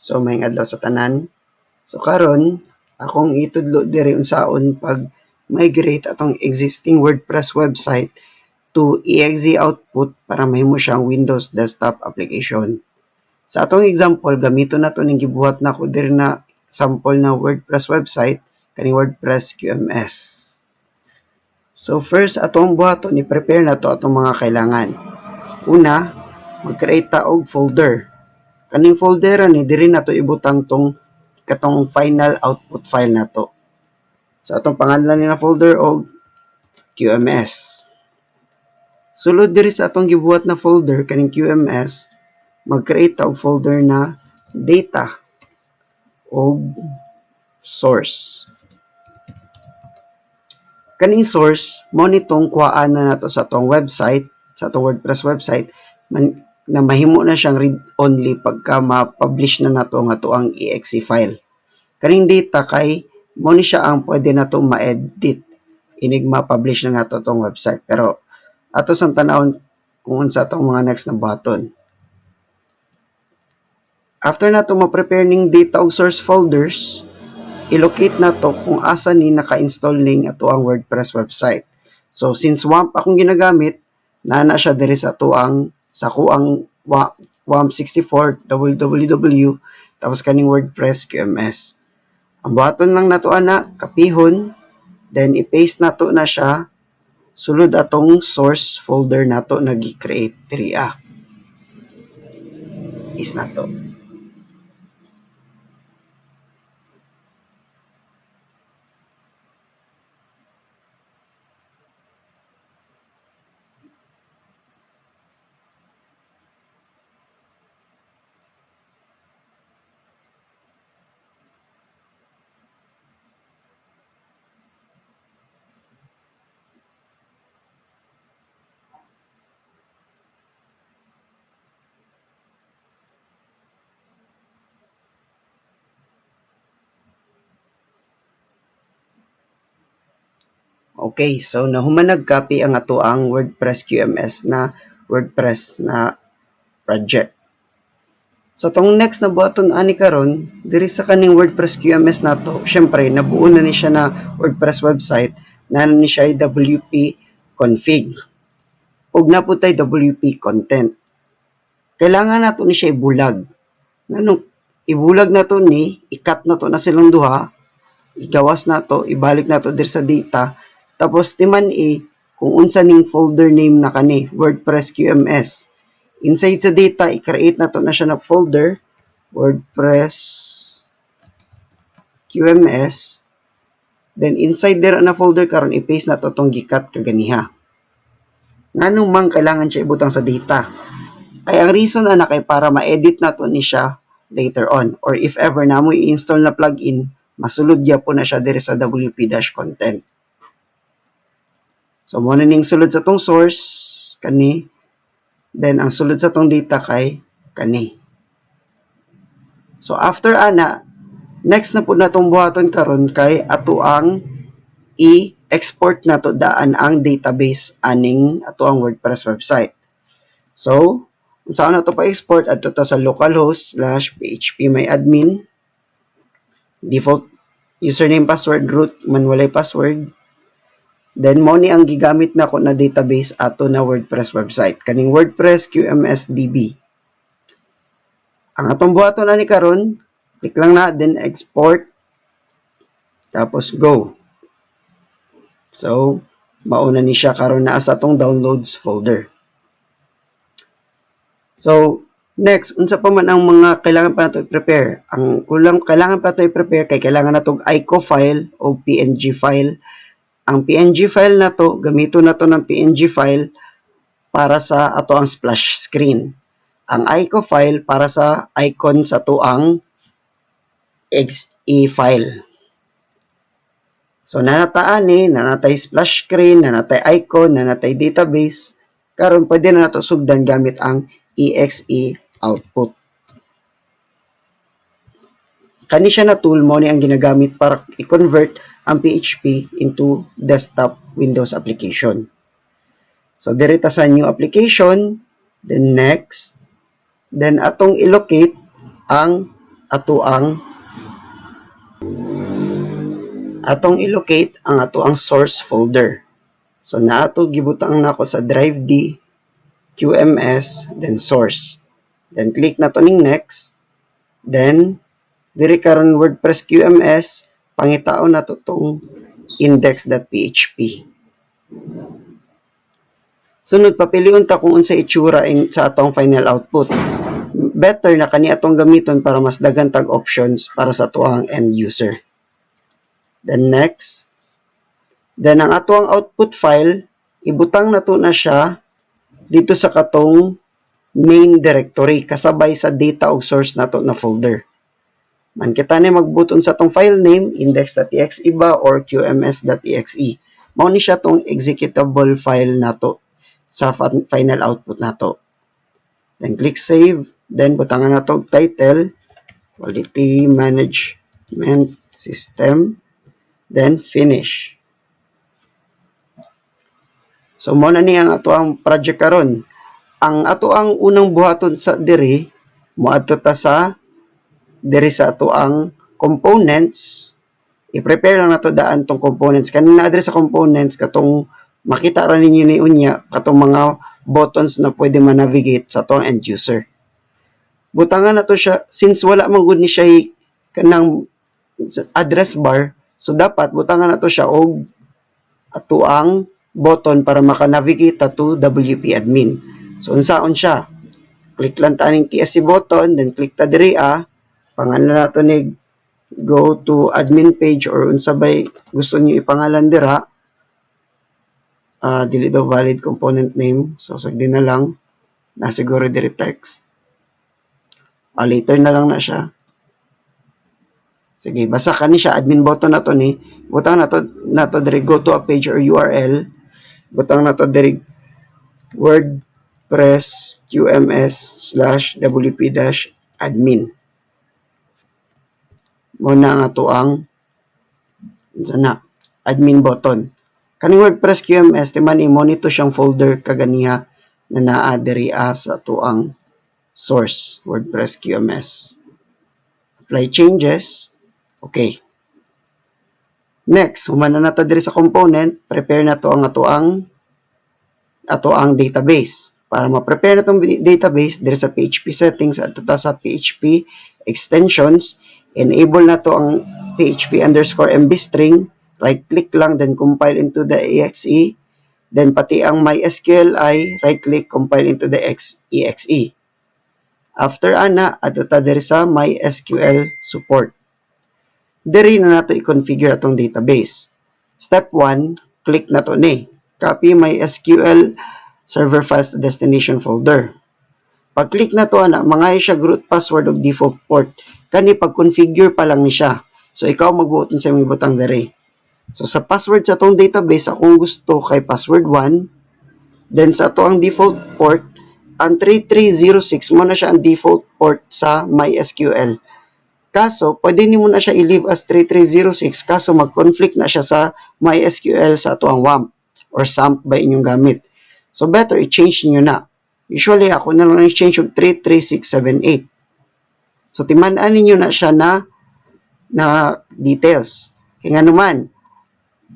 So may adlaw sa tanan. So karon akong itudlo diri unsaon pag migrate atong existing WordPress website to exe output para mahimo siyang Windows desktop application. Sa atong example, gamito na to ning gibuhat na ko diri na sample na WordPress website kaning WordPress QMS. So first atong buhaton i-prepare na to atong mga kailangan. Una, mag-create ta og folder. Kaning folder ni diri na to ibutang tong katong final output file na to. So atong pangalan ni na folder og QMS. Sulod diri sa atong gibuhat na folder kaning QMS, mag-create ta og folder na data og source. Kaning source mo nitong kuhaan na nato sa atong website, sa atong WordPress website na mahimo na siyang read only pagka ma-publish na nato nga tuang exe file. Kaning data kay mo ni siya ang pwede nato ma-edit inig ma-publish na nato tong website. Pero ato sang tanawon kung unsa tong mga next na button. After nato ma-prepare ning data og source folders, i-locate nato kung asa ni naka-install ning ato ang WordPress website. So since WAMP akong ginagamit, na siya diri sa tuang sa kuang WAMP64 www tapos kaning WordPress QMS. Ang button lang nato ana kapihon, then i-paste nato na siya sulod atong source folder nato na gi-create diri is nato. Okay, so nahumanag copy ang ato ang WordPress QMS na WordPress na project. So tong next na button ani karon diri sa kaning WordPress QMS nato, syempre nabuo na ni siya na WordPress website na ni siya WP config. Ug naputay WP content. Kailangan nato ni siya ibulag. Nganong ibulag nato ni, i-cut nato na silang duha, igawas nato, ibalik nato diri sa data. Tapos timan kung unsa ning folder name na kani WordPress QMS. Inside sa data, i-create nato na siya na folder WordPress QMS. Then inside there na folder karon i-paste nato tong gikat kaganiha. Nganong mang kailangan siya ibutang sa data? Ay ang reason ana kay para ma-edit nato ni siya later on, or if ever na mo i-install na plugin, masulod gyapon na siya diri sa WP-content. So, mo na ning sulod sa tong source, kani. Then, ang sulod sa tong data kay kani. So, after ana, next na po na tong buhaton karon kay ato ang i-export na to daan ang database aning ato ang WordPress website. So, saan na to pa-export? Ato ta sa localhost/phpMyAdmin. Default username, password, root, man walay password. Then, mo ni ang gigamit na ko na database ato na WordPress website. Kaning WordPress QMS DB. Ang atong buhaton na ni karon, click lang na, then export. Tapos, go. So, mauna ni siya karon na sa atong downloads folder. So, next, unsa pa man ang mga kailangan pa nato i-prepare? Ang kailangan pa nato i-prepare kay kailangan nato ICO file o PNG file. Ang PNG file na to, gamito na to ng PNG file para sa ato ang splash screen. Ang ICO file para sa icon sa to ang .exe file. So, nanataan nanatay splash screen, nanatay icon, nanatay database. Karon pwede na nato sugdan gamit ang exe output. Kani siya na tool mo ni ang ginagamit para i-convert ang PHP into desktop Windows application. So, direta sa new application, then next, then atong i-locate ang atong ilocate ang atoang source folder. So naato gibutang nako sa drive D, QMS, then source. Then click na to ning next. Then diri karon WordPress QMS, pangitaon na to tong index.php. Sunod, papiliun ta kung unsa itsura sa atong final output. Better na kani atong gamiton para mas daghan tag options para sa atuang end user. Then next, then ang atuang output file, ibutang na to na siya dito sa katong main directory kasabay sa data o source nato na folder. Man kita ni magbuton sa tong file name, index.exe ba or qms.exe. Mao ni siya tong executable file nato sa final output nato. Then click save, then butangan nato title, quality management system, then finish. So mo na ni ang atuang project karon. Ang atuang unang buhaton sa diri, moadto ta sa diri sa atuang components. I-prepare lang nato daan tong components. Kanina diri sa components katong makita ra ninyo ni unya katong mga buttons na pwede ma-navigate sa atong end user. Butangan nato siya since wala man gud ni siya kanang address bar, so dapat butangan nato siya og atuang button para maka-navigate to WP admin. So unsaon siya? Click lang ta ning TSC button, then click ta diri pangalan nato ni go to admin page or unsa bay gusto niyo ipangalan dira. Dili daw valid component name, so sagdi na lang na siguro diri text. Later na lang na siya. Sige, basa kani siya admin button nato ni. Butang nato diri go to a page or URL. Butang nato diri WordPress QMS/wp-admin. Muna nga to ang admin button. Kaning WordPress QMS, timan i-monitor siyang folder kaganiha na naa diri sa tuang source, WordPress QMS. Apply changes. Okay. Next, humana na ta diri sa component, prepare na to ang atoang database. Para ma-prepare na tong database diri sa PHP settings at sa PHP extensions, enable na to ang PHP_MB string, right click lang, then compile into the exe, then pati ang MySQLi, right click, compile into the exe. After ana, ato ta diri sa MySQL support. Diri na nato i-configure atong database. Step 1, click na to ni. Copy MySQL server files to destination folder. Pag-click na to mangayo siya root password ug default port. Kani pag-configure pa lang ni siya. So ikaw magbuoton sa imong butang diri. So sa password sa tong database akong gusto kay password 1. Then sa to ang default port, ang 3306 mo na siya ang default port sa MySQL. Kaso, pwede nimo na siya i-leave as 3306 kaso mag-conflict na siya sa MySQL sa ato ang WAMP or SAMP ba inyong gamit. So, better i-change niyo na. Usually, ako na lang i-change yung 33678. So, timan-an ninyo na siya na details. Kaya nga naman,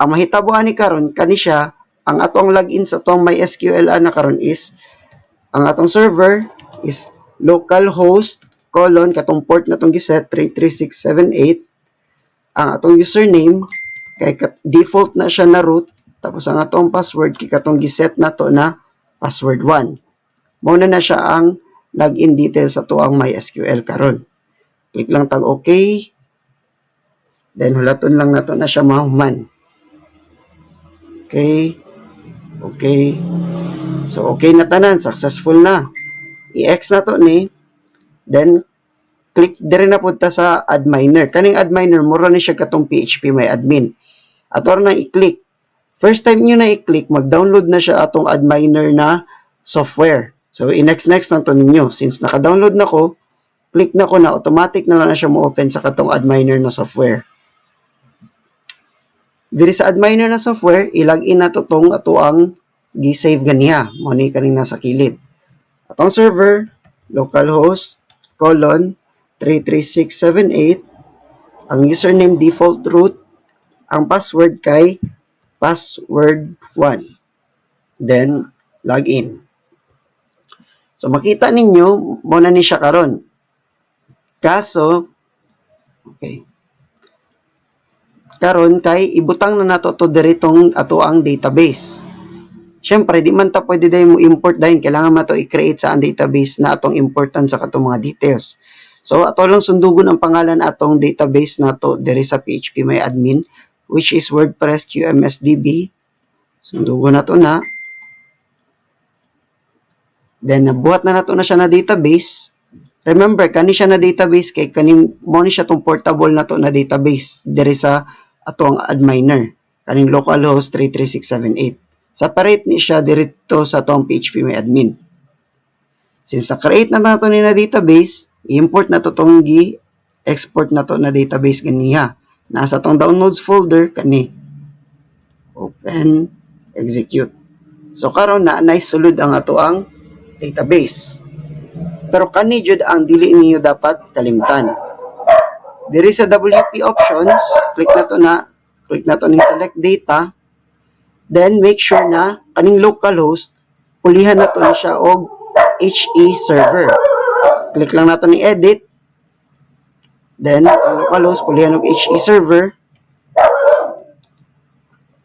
ang mahitabuan ni karon kani siya, ang atong login sa atong MySQL na karon is, ang atong server is localhost katong port na itong giset 33678. Ang atong username kay default na siya na root, tapos ang atong password kay katong giset na to na password 1. Mao na siya ang login details sa to ang MySQL karon. Click lang tag okay, then hulaton lang nato na siya mahuman. Okay, so okay na tanan, successful na. I-X na to ni. Then, click dire na punta sa add miner. Kaning add miner, mura ni siya katong PHP may admin. Ato na i-click. First time nyo na i-click, mag-download na siya atong add miner na software. So, i-next lang to ninyo. Since naka-download na ko, click na ko na, automatic na siya mo-open sa katong add miner na software. Diri sa add miner na software, i-login na to tong atuang gi-save ganiha. Muni kaning nasa kilid. Atong server, localhost, 33678, ang username default root, ang password kay password1. Then, login. So, makita ninyo, muna ni siya karon. Kaso, okay. Karon kay ibutang na nato to diretong ato ang database. Syempre, di man ta pwede dahil mo import dahil kailangan mo ito i-create sa ang database na atong important sa katong mga details. So, ato lang sundugon ang pangalan atong database na to diri sa phpMyAdmin, which is WordPress QMSDB. Sundugon na to na. Then, nabuhat na nato na siya na database. Remember, kani siya na database kay kaning mo ni siya tong portable na to na database diri sa atong adminer. Kaning localhost 33678. Separate ni siya dito sa atong phpMyAdmin. Since na-create na nato ni na database, i-import na to tong export na to na database ganiha. Nasa tong downloads folder kani. Open, execute. So karon na sulod ang ato ang database. Pero kani jud ang dili niyo dapat kalimtan. Diri sa WP options, click na to ning select data. Then make sure na kaning localhost pulihan na to ni siya og HE server. Click lang nato ni edit. Then ang localhost pulihan og HE server.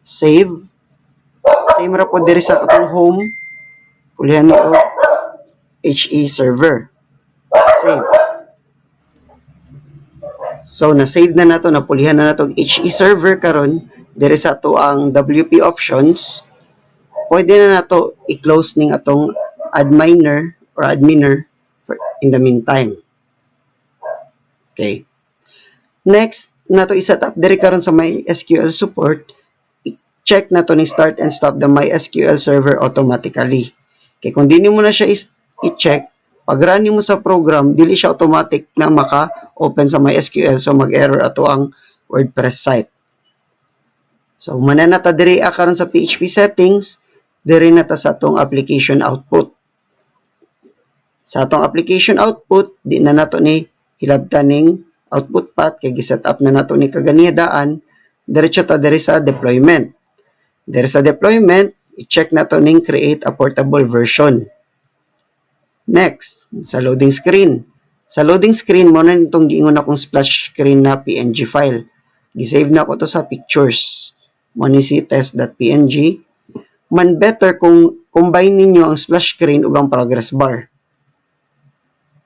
Save. Same ra po diri sa atong home. Pulihan og HE server. Save. So na-save na nato, napulihan na nato HE server karon diri sa ato ang WP options. Pwede na nato i-close ning atong adminer or adminer in the meantime. Okay. Next, nato i-set up diri karon sa MySQL support. I-check nato ni start and stop the MySQL server automatically. Okay, kung di mo na siya i-check, pag run mo sa program, dili siya automatic na maka-open sa MySQL, so mag-error ato ang WordPress site. So, mananata diri karon sa PHP settings, diri na ta sa atong application output. Sa atong application output, di na nato ni hilabtan ning output path kay gi-set up na nato ni kaganihadaan, diretso ta diri sa deployment. Diri sa deployment, i-check nato ning create a portable version. Next, sa loading screen. Sa loading screen, mo na nitong giingon akong splash screen na PNG file. Gisave na ko to sa pictures. Mo ni si test.png. Man better kung combine ninyo ang splash screen ug ang progress bar.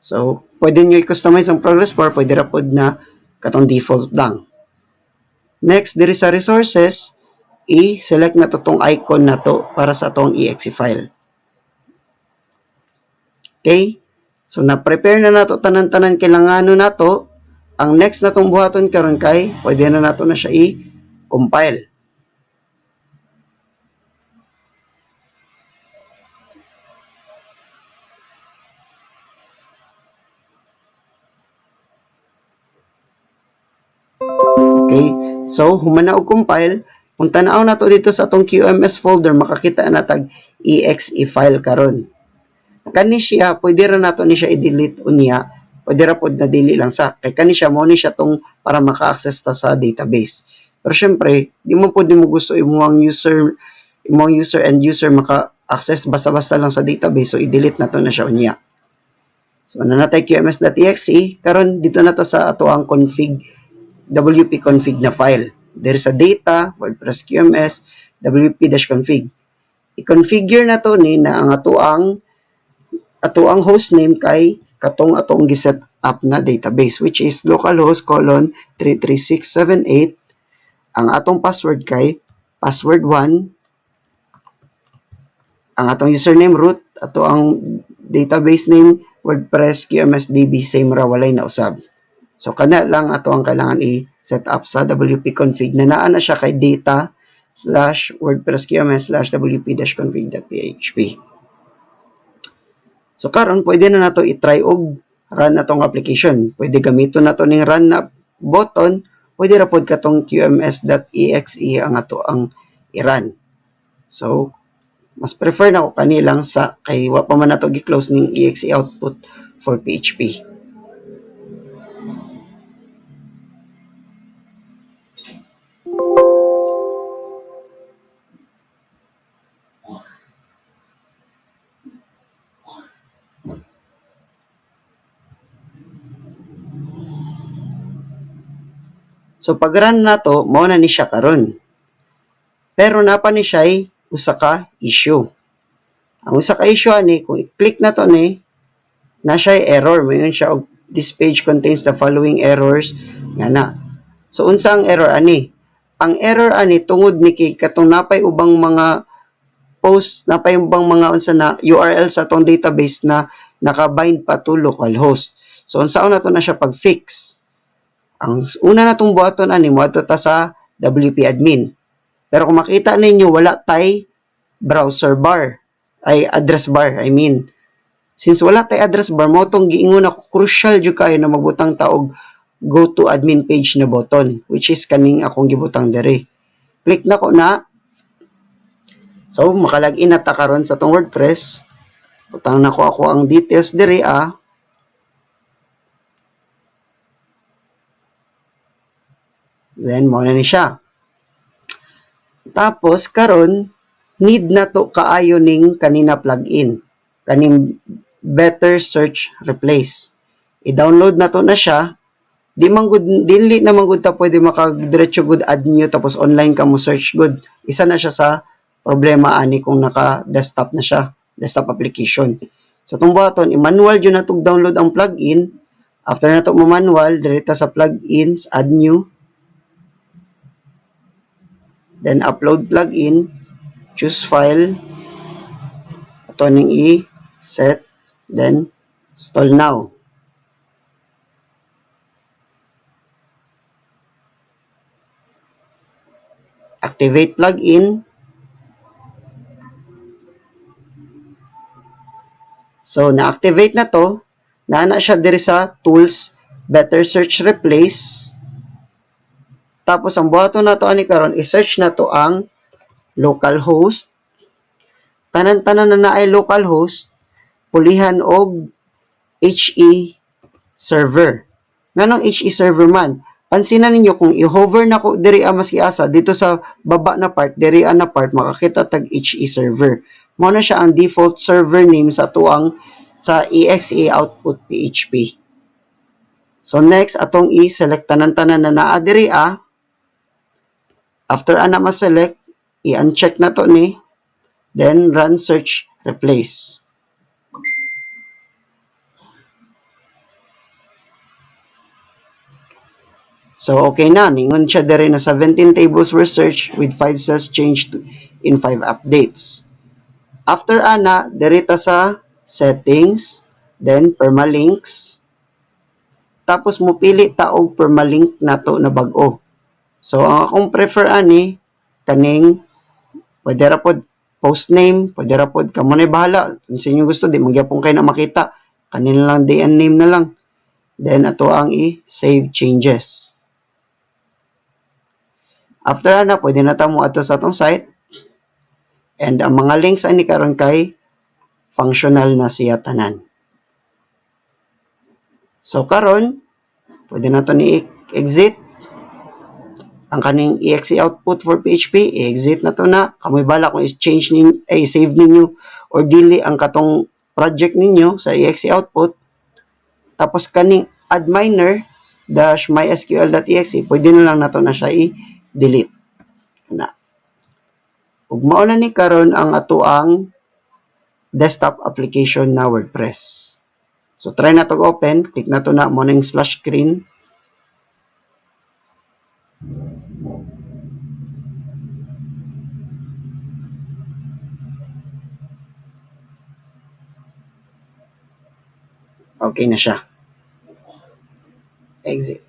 So, pwede nyo i-customize ang progress bar, pwede ra pod na katong default lang. Next, diri sa resources, i-select na to tong icon na to para sa tong exe file. Okay? So, na-prepare na nato tanan-tanan kailanganon nato. Ang next na tong buhaton karon kay, pwede na nato na siya i-compile. Okay? So, human na og compile. Kung tanaw nato dito sa atong QMS folder, makakita na tag exe file karon. Kani siya, pwede ra nato ni siya i-delete unya, pwede ra pod na dili lang sa, kay kani siya mo ni siya tong para maka-access ta sa database. Pero syempre, di mo pwede mo gusto imong user and user maka-access basta-basta lang sa database, so i-delete nato na siya unya. So na natay qms.exe, karon dito na ta sa ato ang wp config na file. There sa data, WordPress QMS, wp-config. I-configure na to ni na ang ato ang hostname kay katong atong giset up na database, which is localhost 33678. Ang atong password kay password1. Ang atong username root, ato ang database name WordPress QMSDB, same ra, walay na usab. So kana lang ato ang kailangan i-set up sa wp config na naa na siya kay data/WordPress QMS/wp-config.php. So karon pwede na nato i-try og run natong application. Pwede gamiton nato ning run na button, pwede ra pod katong qms.exe ang ato ang i-run. So mas prefer na ko kanilang sa kay wa pa man nato gi-close ning exe output for PHP. So pag run na to, mao na ni siya karon. Pero napa ni siya usa ka issue. Ang usa ka issue ani kung i-click na to ni na siya error, mayon siya og this page contains the following errors nga na. So unsa ang error ani? Ang error ani tungod ni kay katong napay ubang mga post, napay ubang mga unsa na URL sa atong database na nakabind pa to localhost. So unsaon na to na siya pag-fix? Ang una natong buhaton ani moadto ta sa WP admin. Pero kung makita ninyo wala tay browser bar ay address bar, I mean. Since wala tay address bar mo tong giingon ako crucial jud kayo na magbutang ta og go to admin page na button which is kaning akong gibutang dere. Click na ko na. So makalagin na ta karon sa tong WordPress. Butang na ko ako ang details dere Then mo na ni siya. Tapos karon need na to kaayo ning kanina plugin. Kaning Better Search Replace. I-download na to na siya. Di man good, dili na man good ta pwede makadiretso good add new tapos online ka mo search good. Isa na siya sa problema ani kung naka desktop na siya, desktop application. So tong button, i-manual jud na tog download ang plugin. After na to mo manual, direta sa plugins, add new. Then upload plugin, choose file. Ato ning i-set, then install now. Activate plugin. So, na-activate na to. Naana siya diri sa tools, Better Search Replace. Tapos, ang buhaton na to ani karon i-search na to ang localhost. Tanan-tanan na naay localhost, pulihan og HE server. Nganong HE server man? Pansinan ninyo kung i-hover na ko diri maski asa dito sa baba na part, diri na part makakita tag HE server. Mao na siya ang default server name sa tuang sa exe output PHP. So next atong i-select tanan-tanan na naa diri After ana ma-select, i-uncheck na to ni, then run search replace. So, okay na. Ningon siya dere na 17 tables were searched with 5 cells changed in 5 updates. After ana, dere ta sa settings, then permalinks. Tapos mo pili ta og permalink nato na bag-o. So, ang akong prefer ani, kaning, pwede ra pod post name, pwede ra pod kamo na bahala. Kung sa inyo gusto, di magyapon kayo na makita. Kanina lang day and name na lang. Then, ato ang i-save changes. After na, pwede na ta mo ato sa atong site. And ang mga links ani karon kay functional na siya tanan. So karon, pwede na to ni exit. Ang kaning exe output for PHP, i-exit na to na. Kamoy bala kung i-change ninyo, save ninyo or dili ang katong project ninyo sa exe output. Tapos kaning adminer -mysql.exe, pwede na lang nato na siya i-delete. Na. Ug mao na ni karon ang atoang desktop application na WordPress. So try na to open, click na to na mo ning splash screen. Okay na siya. Exit.